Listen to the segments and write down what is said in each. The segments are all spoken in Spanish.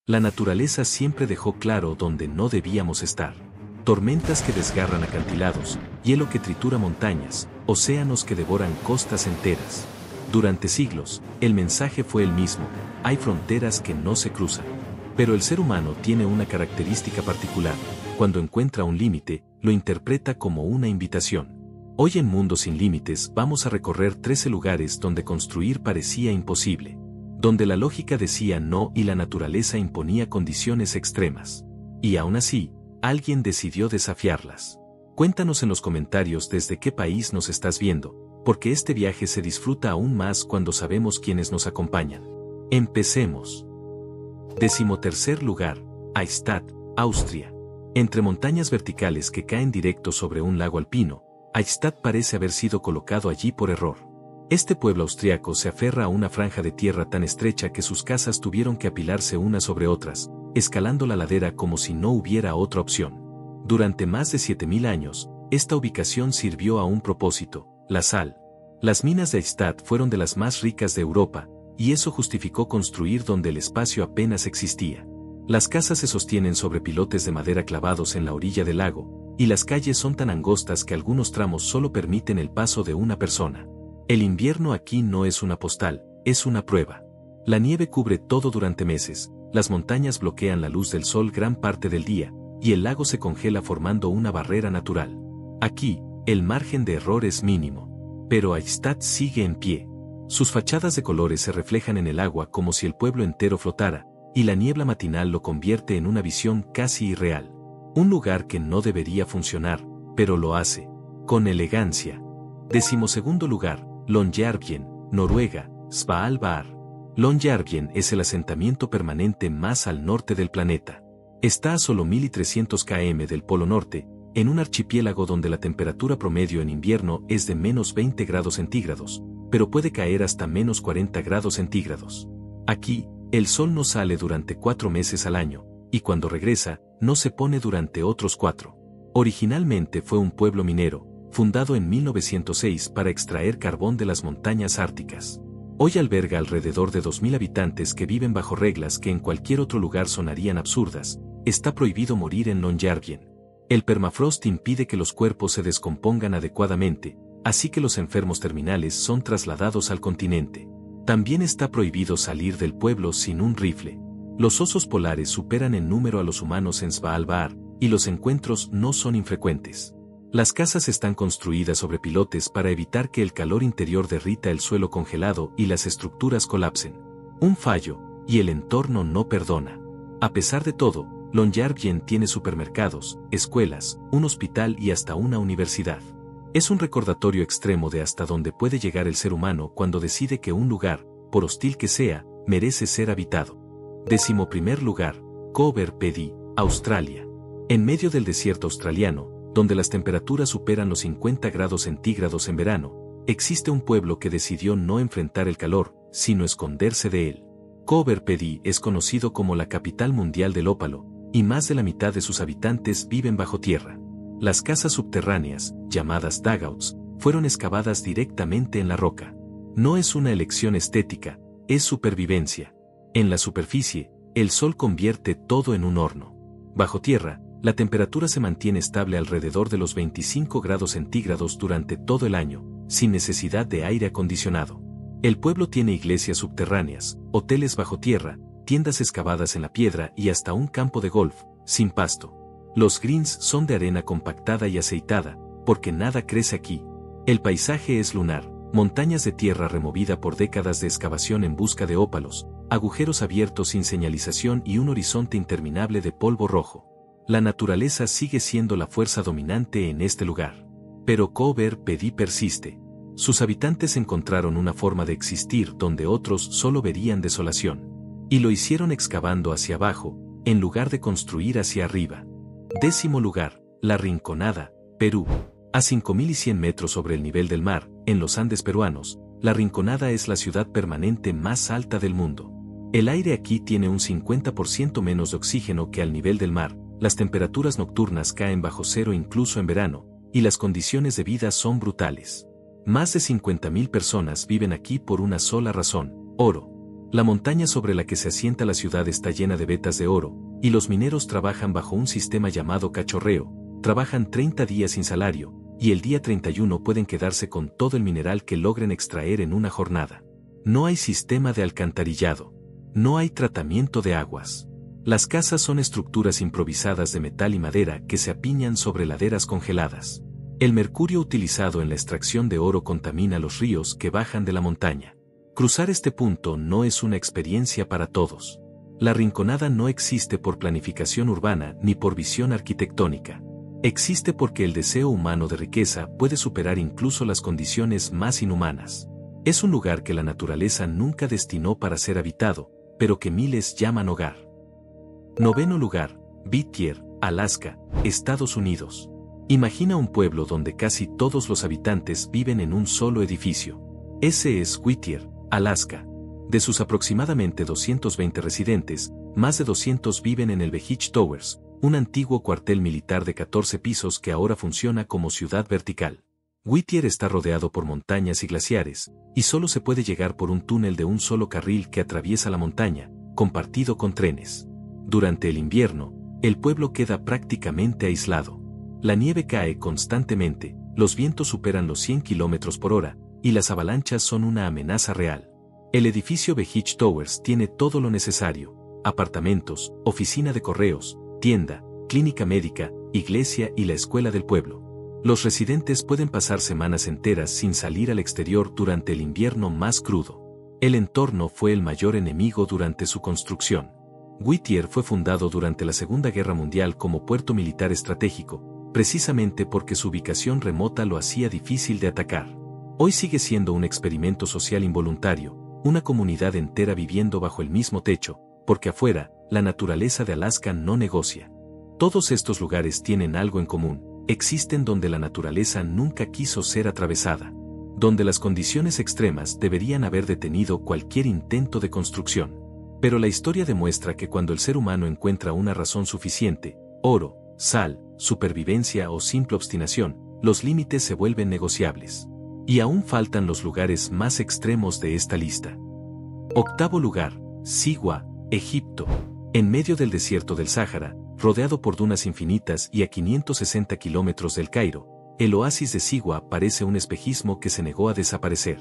La naturaleza siempre dejó claro donde no debíamos estar. Tormentas que desgarran acantilados, hielo que tritura montañas, océanos que devoran costas enteras. Durante siglos, el mensaje fue el mismo: hay fronteras que no se cruzan. Pero el ser humano tiene una característica particular: cuando encuentra un límite, lo interpreta como una invitación. Hoy en Mundo Sin Límites vamos a recorrer 13 lugares donde construir parecía imposible, donde la lógica decía no y la naturaleza imponía condiciones extremas. Y aún así, alguien decidió desafiarlas. Cuéntanos en los comentarios desde qué país nos estás viendo, porque este viaje se disfruta aún más cuando sabemos quiénes nos acompañan. Empecemos. 13º lugar, Eichstätt, Austria. Entre montañas verticales que caen directo sobre un lago alpino, Eichstätt parece haber sido colocado allí por error. Este pueblo austriaco se aferra a una franja de tierra tan estrecha que sus casas tuvieron que apilarse unas sobre otras, escalando la ladera como si no hubiera otra opción. Durante más de 7000 años, esta ubicación sirvió a un propósito: la sal. Las minas de Eichstätt fueron de las más ricas de Europa, y eso justificó construir donde el espacio apenas existía. Las casas se sostienen sobre pilotes de madera clavados en la orilla del lago, y las calles son tan angostas que algunos tramos solo permiten el paso de una persona. El invierno aquí no es una postal, es una prueba. La nieve cubre todo durante meses, las montañas bloquean la luz del sol gran parte del día, y el lago se congela formando una barrera natural. Aquí, el margen de error es mínimo. Pero Eichstätt sigue en pie. Sus fachadas de colores se reflejan en el agua como si el pueblo entero flotara, y la niebla matinal lo convierte en una visión casi irreal. Un lugar que no debería funcionar, pero lo hace, con elegancia. 12º lugar, Longyearbyen, Noruega, Svalbard. Longyearbyen es el asentamiento permanente más al norte del planeta. Está a solo 1300 km del Polo Norte, en un archipiélago donde la temperatura promedio en invierno es de menos 20 grados centígrados, pero puede caer hasta menos 40 grados centígrados. Aquí, el sol no sale durante 4 meses al año, y cuando regresa, no se pone durante otros 4. Originalmente fue un pueblo minero, fundado en 1906 para extraer carbón de las montañas árticas. Hoy alberga alrededor de 2000 habitantes que viven bajo reglas que en cualquier otro lugar sonarían absurdas. Está prohibido morir en Longyearbyen. El permafrost impide que los cuerpos se descompongan adecuadamente, así que los enfermos terminales son trasladados al continente. También está prohibido salir del pueblo sin un rifle. Los osos polares superan en número a los humanos en Svalbard, y los encuentros no son infrecuentes. Las casas están construidas sobre pilotes para evitar que el calor interior derrita el suelo congelado y las estructuras colapsen. Un fallo, y el entorno no perdona. A pesar de todo, Longyearbyen tiene supermercados, escuelas, un hospital y hasta una universidad. Es un recordatorio extremo de hasta dónde puede llegar el ser humano cuando decide que un lugar, por hostil que sea, merece ser habitado. 11º lugar, Coober Pedy, Australia. En medio del desierto australiano, donde las temperaturas superan los 50 grados centígrados en verano, existe un pueblo que decidió no enfrentar el calor, sino esconderse de él. Coober Pedy es conocido como la capital mundial del ópalo, y más de la mitad de sus habitantes viven bajo tierra. Las casas subterráneas, llamadas dugouts, fueron excavadas directamente en la roca. No es una elección estética, es supervivencia. En la superficie, el sol convierte todo en un horno. Bajo tierra, la temperatura se mantiene estable alrededor de los 25 grados centígrados durante todo el año, sin necesidad de aire acondicionado. El pueblo tiene iglesias subterráneas, hoteles bajo tierra, tiendas excavadas en la piedra y hasta un campo de golf, sin pasto. Los greens son de arena compactada y aceitada, porque nada crece aquí. El paisaje es lunar, montañas de tierra removida por décadas de excavación en busca de ópalos, agujeros abiertos sin señalización y un horizonte interminable de polvo rojo. La naturaleza sigue siendo la fuerza dominante en este lugar. Pero Coober Pedy persiste. Sus habitantes encontraron una forma de existir donde otros solo verían desolación. Y lo hicieron excavando hacia abajo, en lugar de construir hacia arriba. 10º lugar, La Rinconada, Perú. A 5100 metros sobre el nivel del mar, en los Andes peruanos, La Rinconada es la ciudad permanente más alta del mundo. El aire aquí tiene un 50% menos de oxígeno que al nivel del mar, las temperaturas nocturnas caen bajo cero incluso en verano, y las condiciones de vida son brutales. Más de 50.000 personas viven aquí por una sola razón: oro. La montaña sobre la que se asienta la ciudad está llena de vetas de oro, y los mineros trabajan bajo un sistema llamado cachorreo, trabajan 30 días sin salario, y el día 31 pueden quedarse con todo el mineral que logren extraer en una jornada. No hay sistema de alcantarillado. No hay tratamiento de aguas. Las casas son estructuras improvisadas de metal y madera que se apiñan sobre laderas congeladas. El mercurio utilizado en la extracción de oro contamina los ríos que bajan de la montaña. Cruzar este punto no es una experiencia para todos. La Rinconada no existe por planificación urbana ni por visión arquitectónica. Existe porque el deseo humano de riqueza puede superar incluso las condiciones más inhumanas. Es un lugar que la naturaleza nunca destinó para ser habitado, pero que miles llaman hogar. 9º lugar, Whittier, Alaska, Estados Unidos. Imagina un pueblo donde casi todos los habitantes viven en un solo edificio. Ese es Whittier, Alaska. De sus aproximadamente 220 residentes, más de 200 viven en el Beach Towers, un antiguo cuartel militar de 14 pisos que ahora funciona como ciudad vertical. Whittier está rodeado por montañas y glaciares, y solo se puede llegar por un túnel de un solo carril que atraviesa la montaña, compartido con trenes. Durante el invierno, el pueblo queda prácticamente aislado. La nieve cae constantemente, los vientos superan los 100 km por hora, y las avalanchas son una amenaza real. El edificio Beach Towers tiene todo lo necesario: apartamentos, oficina de correos, tienda, clínica médica, iglesia y la escuela del pueblo. Los residentes pueden pasar semanas enteras sin salir al exterior durante el invierno más crudo. El entorno fue el mayor enemigo durante su construcción. Whittier fue fundado durante la Segunda Guerra Mundial como puerto militar estratégico, precisamente porque su ubicación remota lo hacía difícil de atacar. Hoy sigue siendo un experimento social involuntario, una comunidad entera viviendo bajo el mismo techo, porque afuera, la naturaleza de Alaska no negocia. Todos estos lugares tienen algo en común: existen donde la naturaleza nunca quiso ser atravesada, donde las condiciones extremas deberían haber detenido cualquier intento de construcción. Pero la historia demuestra que cuando el ser humano encuentra una razón suficiente, oro, sal, supervivencia o simple obstinación, los límites se vuelven negociables. Y aún faltan los lugares más extremos de esta lista. 8º lugar, Siwa, Egipto. En medio del desierto del Sáhara, rodeado por dunas infinitas y a 560 kilómetros del Cairo, el oasis de Siwa parece un espejismo que se negó a desaparecer.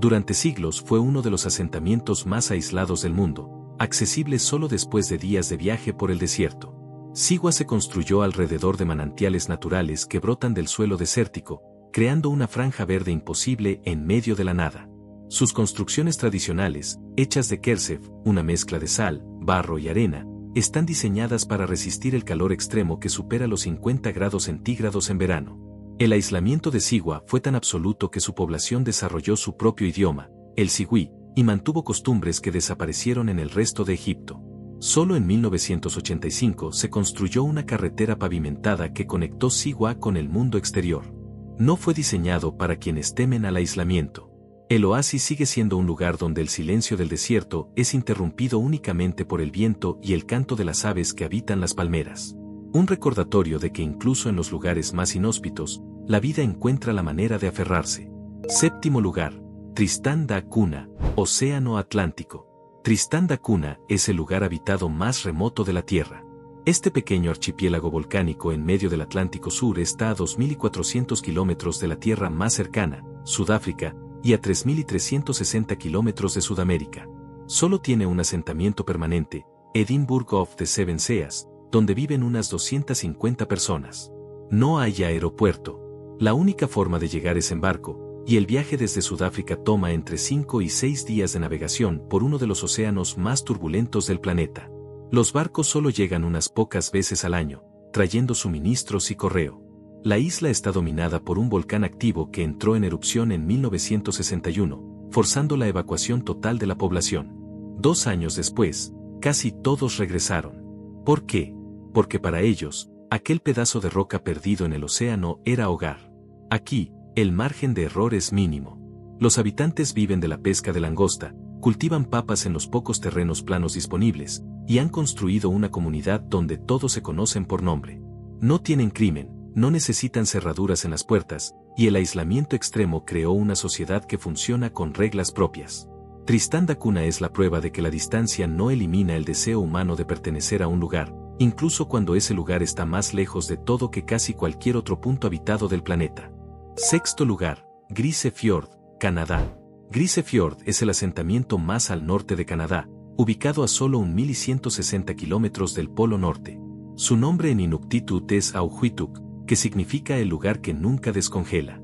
Durante siglos fue uno de los asentamientos más aislados del mundo, accesible solo después de días de viaje por el desierto. Siwa se construyó alrededor de manantiales naturales que brotan del suelo desértico, creando una franja verde imposible en medio de la nada. Sus construcciones tradicionales, hechas de kersef, una mezcla de sal, barro y arena, están diseñadas para resistir el calor extremo que supera los 50 grados centígrados en verano. El aislamiento de Siwa fue tan absoluto que su población desarrolló su propio idioma, el siwí, y mantuvo costumbres que desaparecieron en el resto de Egipto. Solo en 1985 se construyó una carretera pavimentada que conectó Siwa con el mundo exterior. No fue diseñado para quienes temen al aislamiento. El oasis sigue siendo un lugar donde el silencio del desierto es interrumpido únicamente por el viento y el canto de las aves que habitan las palmeras. Un recordatorio de que incluso en los lugares más inhóspitos, la vida encuentra la manera de aferrarse. 7º lugar, Tristán da Cunha, Océano Atlántico. Tristán da Cunha es el lugar habitado más remoto de la Tierra. Este pequeño archipiélago volcánico en medio del Atlántico Sur está a 2.400 kilómetros de la tierra más cercana, Sudáfrica, y a 3.360 kilómetros de Sudamérica. Solo tiene un asentamiento permanente, Edinburgh of the Seven Seas, donde viven unas 250 personas. No hay aeropuerto. La única forma de llegar es en barco, y el viaje desde Sudáfrica toma entre 5 y 6 días de navegación por uno de los océanos más turbulentos del planeta. Los barcos solo llegan unas pocas veces al año, trayendo suministros y correo. La isla está dominada por un volcán activo que entró en erupción en 1961, forzando la evacuación total de la población. 2 años después, casi todos regresaron. ¿Por qué? Porque para ellos, aquel pedazo de roca perdido en el océano era hogar. Aquí, el margen de error es mínimo. Los habitantes viven de la pesca de langosta, cultivan papas en los pocos terrenos planos disponibles, y han construido una comunidad donde todos se conocen por nombre. No tienen crimen, no necesitan cerraduras en las puertas, y el aislamiento extremo creó una sociedad que funciona con reglas propias. Tristán da Cunha es la prueba de que la distancia no elimina el deseo humano de pertenecer a un lugar, incluso cuando ese lugar está más lejos de todo que casi cualquier otro punto habitado del planeta. Sexto lugar, Grise Fiord, Canadá. Grise Fiord es el asentamiento más al norte de Canadá, ubicado a solo 1.160 kilómetros del Polo Norte. Su nombre en Inuktitut es Auhuituk, que significa el lugar que nunca descongela.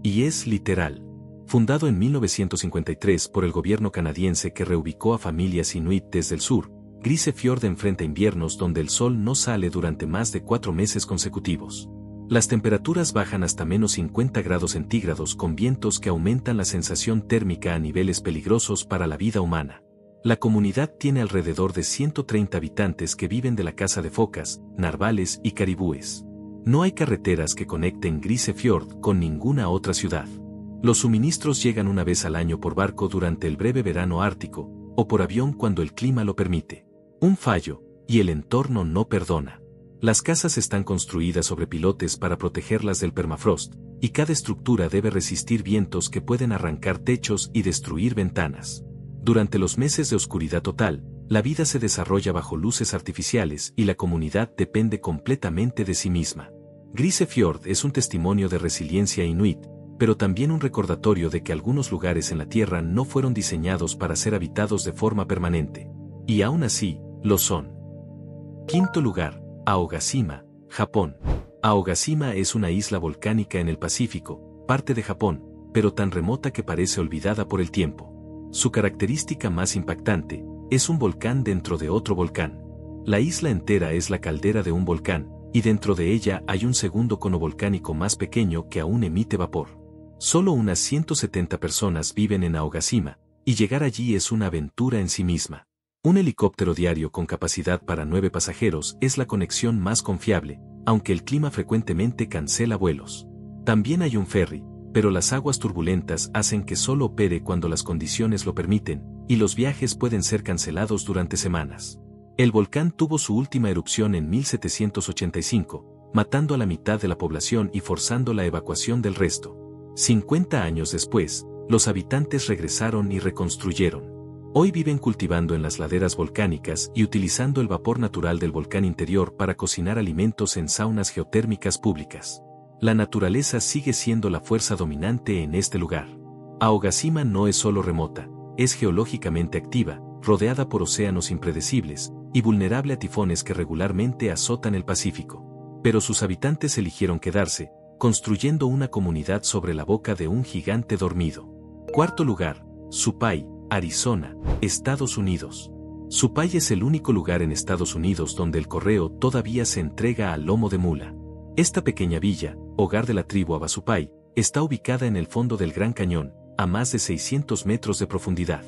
Y es literal. Fundado en 1953 por el gobierno canadiense que reubicó a familias inuit desde el sur, Grise Fiord enfrenta inviernos donde el sol no sale durante más de 4 meses consecutivos. Las temperaturas bajan hasta menos 50 grados centígrados con vientos que aumentan la sensación térmica a niveles peligrosos para la vida humana. La comunidad tiene alrededor de 130 habitantes que viven de la caza de focas, narvales y caribúes. No hay carreteras que conecten Grise Fiord con ninguna otra ciudad. Los suministros llegan una vez al año por barco durante el breve verano ártico, o por avión cuando el clima lo permite. Un fallo, y el entorno no perdona. Las casas están construidas sobre pilotes para protegerlas del permafrost, y cada estructura debe resistir vientos que pueden arrancar techos y destruir ventanas. Durante los meses de oscuridad total, la vida se desarrolla bajo luces artificiales y la comunidad depende completamente de sí misma. Grise Fiord es un testimonio de resiliencia inuit, pero también un recordatorio de que algunos lugares en la Tierra no fueron diseñados para ser habitados de forma permanente. Y aún así, lo son. Quinto lugar, Aogashima, Japón. Aogashima es una isla volcánica en el Pacífico, parte de Japón, pero tan remota que parece olvidada por el tiempo. Su característica más impactante es un volcán dentro de otro volcán. La isla entera es la caldera de un volcán, y dentro de ella hay un segundo cono volcánico más pequeño que aún emite vapor. Solo unas 170 personas viven en Aogashima, y llegar allí es una aventura en sí misma. Un helicóptero diario con capacidad para 9 pasajeros es la conexión más confiable, aunque el clima frecuentemente cancela vuelos. También hay un ferry, pero las aguas turbulentas hacen que solo opere cuando las condiciones lo permiten, y los viajes pueden ser cancelados durante semanas. El volcán tuvo su última erupción en 1785, matando a la mitad de la población y forzando la evacuación del resto. 50 años después, los habitantes regresaron y reconstruyeron. Hoy viven cultivando en las laderas volcánicas y utilizando el vapor natural del volcán interior para cocinar alimentos en saunas geotérmicas públicas. La naturaleza sigue siendo la fuerza dominante en este lugar. Aogashima no es solo remota, es geológicamente activa, rodeada por océanos impredecibles, y vulnerable a tifones que regularmente azotan el Pacífico. Pero sus habitantes eligieron quedarse, construyendo una comunidad sobre la boca de un gigante dormido. Cuarto lugar, Supai, Arizona, Estados Unidos. Supai es el único lugar en Estados Unidos donde el correo todavía se entrega a lomo de mula. Esta pequeña villa, hogar de la tribu Havasupai, está ubicada en el fondo del Gran Cañón, a más de 600 metros de profundidad.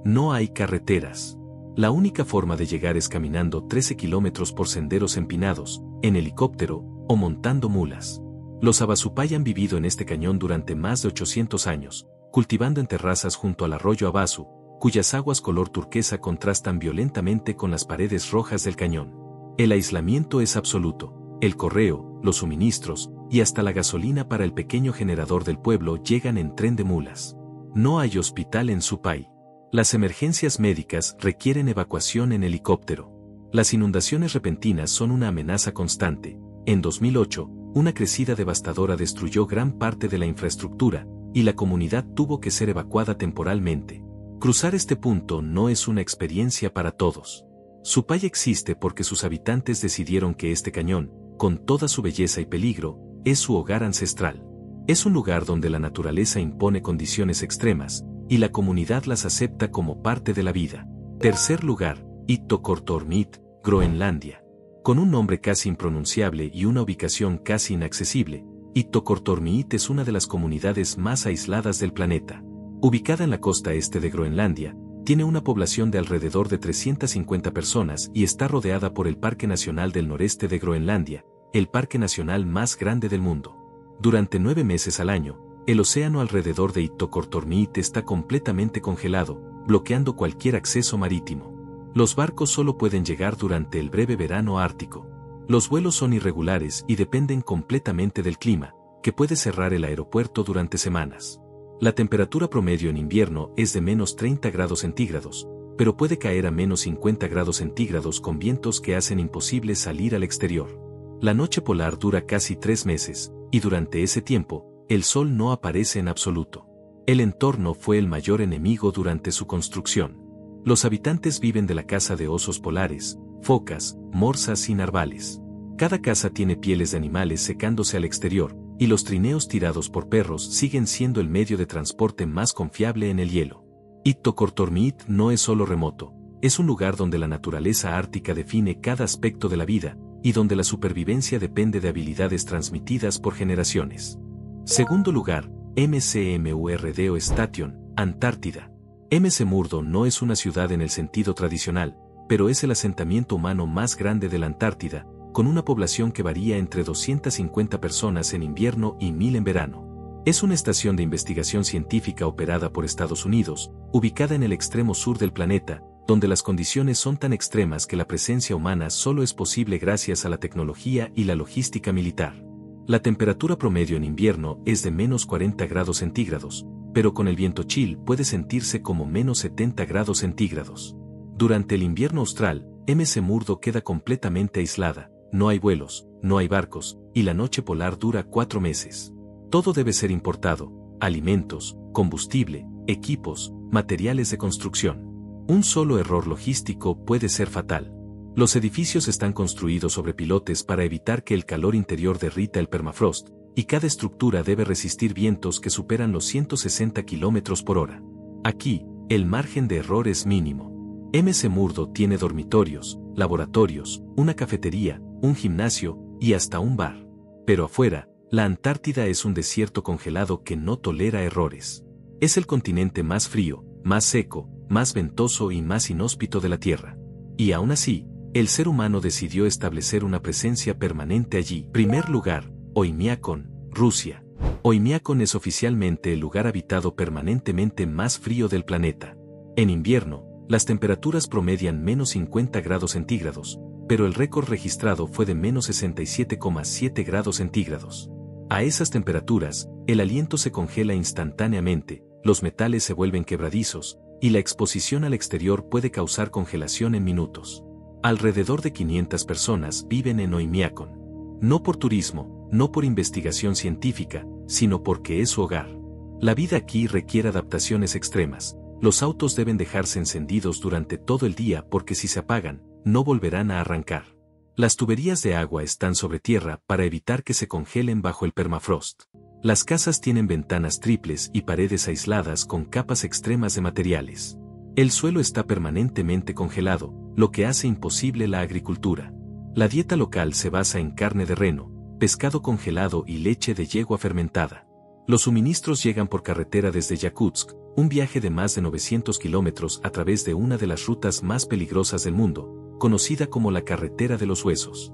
No hay carreteras. La única forma de llegar es caminando 13 kilómetros por senderos empinados, en helicóptero, o montando mulas. Los Havasupai han vivido en este cañón durante más de 800 años, cultivando en terrazas junto al arroyo Havasu, cuyas aguas color turquesa contrastan violentamente con las paredes rojas del cañón. El aislamiento es absoluto. El correo, los suministros, y hasta la gasolina para el pequeño generador del pueblo llegan en tren de mulas. No hay hospital en Supai. Las emergencias médicas requieren evacuación en helicóptero. Las inundaciones repentinas son una amenaza constante. En 2008, una crecida devastadora destruyó gran parte de la infraestructura, y la comunidad tuvo que ser evacuada temporalmente. Cruzar este punto no es una experiencia para todos. Supai existe porque sus habitantes decidieron que este cañón, con toda su belleza y peligro, es su hogar ancestral. Es un lugar donde la naturaleza impone condiciones extremas, y la comunidad las acepta como parte de la vida. Tercer lugar, Ittoqqortoormiit, Groenlandia. Con un nombre casi impronunciable y una ubicación casi inaccesible, Ittoqqortoormiit es una de las comunidades más aisladas del planeta. Ubicada en la costa este de Groenlandia, tiene una población de alrededor de 350 personas y está rodeada por el Parque Nacional del Noreste de Groenlandia, el parque nacional más grande del mundo. Durante 9 meses al año, el océano alrededor de Ittoqqortoormiit está completamente congelado, bloqueando cualquier acceso marítimo. Los barcos solo pueden llegar durante el breve verano ártico. Los vuelos son irregulares y dependen completamente del clima, que puede cerrar el aeropuerto durante semanas. La temperatura promedio en invierno es de menos 30 grados centígrados, pero puede caer a menos 50 grados centígrados con vientos que hacen imposible salir al exterior. La noche polar dura casi 3 meses, y durante ese tiempo, el sol no aparece en absoluto. El entorno fue el mayor enemigo durante su construcción. Los habitantes viven de la caza de osos polares, focas, morsas y narvales. Cada casa tiene pieles de animales secándose al exterior, y los trineos tirados por perros siguen siendo el medio de transporte más confiable en el hielo. Ittoqqortoormiit no es solo remoto, es un lugar donde la naturaleza ártica define cada aspecto de la vida, y donde la supervivencia depende de habilidades transmitidas por generaciones. Segundo lugar, McMurdo Station, Antártida. McMurdo no es una ciudad en el sentido tradicional, pero es el asentamiento humano más grande de la Antártida, con una población que varía entre 250 personas en invierno y 1000 en verano. Es una estación de investigación científica operada por Estados Unidos, ubicada en el extremo sur del planeta, donde las condiciones son tan extremas que la presencia humana solo es posible gracias a la tecnología y la logística militar. La temperatura promedio en invierno es de menos 40 grados centígrados, pero con el viento chill puede sentirse como menos 70 grados centígrados. Durante el invierno austral, McMurdo queda completamente aislada. No hay vuelos, no hay barcos, y la noche polar dura 4 meses. Todo debe ser importado: alimentos, combustible, equipos, materiales de construcción. Un solo error logístico puede ser fatal. Los edificios están construidos sobre pilotes para evitar que el calor interior derrita el permafrost, y cada estructura debe resistir vientos que superan los 160 km por hora. Aquí, el margen de error es mínimo. McMurdo tiene dormitorios, laboratorios, una cafetería, un gimnasio, y hasta un bar. Pero afuera, la Antártida es un desierto congelado que no tolera errores. Es el continente más frío, más seco, más ventoso y más inhóspito de la Tierra. Y aún así, el ser humano decidió establecer una presencia permanente allí. Primer lugar, Oymyakon, Rusia. Oymyakon es oficialmente el lugar habitado permanentemente más frío del planeta. En invierno, las temperaturas promedian menos 50 grados centígrados, pero el récord registrado fue de menos 67,7 grados centígrados. A esas temperaturas, el aliento se congela instantáneamente, los metales se vuelven quebradizos, y la exposición al exterior puede causar congelación en minutos. Alrededor de 500 personas viven en Oymyakon. No por turismo, no por investigación científica, sino porque es su hogar. La vida aquí requiere adaptaciones extremas. Los autos deben dejarse encendidos durante todo el día porque si se apagan, no volverán a arrancar. Las tuberías de agua están sobre tierra para evitar que se congelen bajo el permafrost. Las casas tienen ventanas triples y paredes aisladas con capas extremas de materiales. El suelo está permanentemente congelado, lo que hace imposible la agricultura. La dieta local se basa en carne de reno, pescado congelado y leche de yegua fermentada. Los suministros llegan por carretera desde Yakutsk, un viaje de más de 900 kilómetros a través de una de las rutas más peligrosas del mundo, conocida como la Carretera de los Huesos.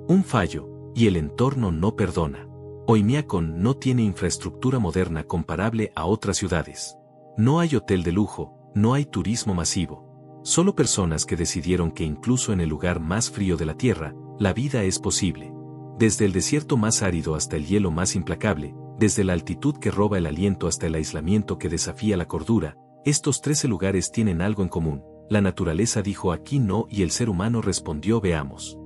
Un fallo, y el entorno no perdona. Oymyakon no tiene infraestructura moderna comparable a otras ciudades. No hay hotel de lujo, no hay turismo masivo. Solo personas que decidieron que incluso en el lugar más frío de la Tierra, la vida es posible. Desde el desierto más árido hasta el hielo más implacable, desde la altitud que roba el aliento hasta el aislamiento que desafía la cordura, estos 13 lugares tienen algo en común. La naturaleza dijo aquí no y el ser humano respondió veamos.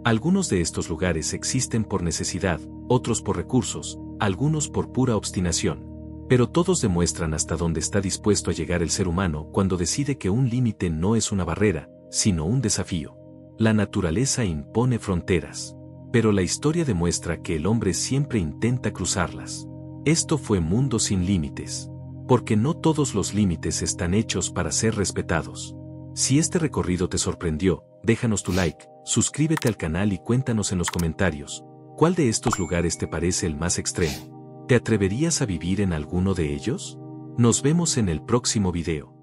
Algunos de estos lugares existen por necesidad, otros por recursos, algunos por pura obstinación. Pero todos demuestran hasta dónde está dispuesto a llegar el ser humano cuando decide que un límite no es una barrera, sino un desafío. La naturaleza impone fronteras. Pero la historia demuestra que el hombre siempre intenta cruzarlas. Esto fue Mundo sin Límites. Porque no todos los límites están hechos para ser respetados. Si este recorrido te sorprendió, déjanos tu like, suscríbete al canal y cuéntanos en los comentarios, ¿cuál de estos lugares te parece el más extremo? ¿Te atreverías a vivir en alguno de ellos? Nos vemos en el próximo video.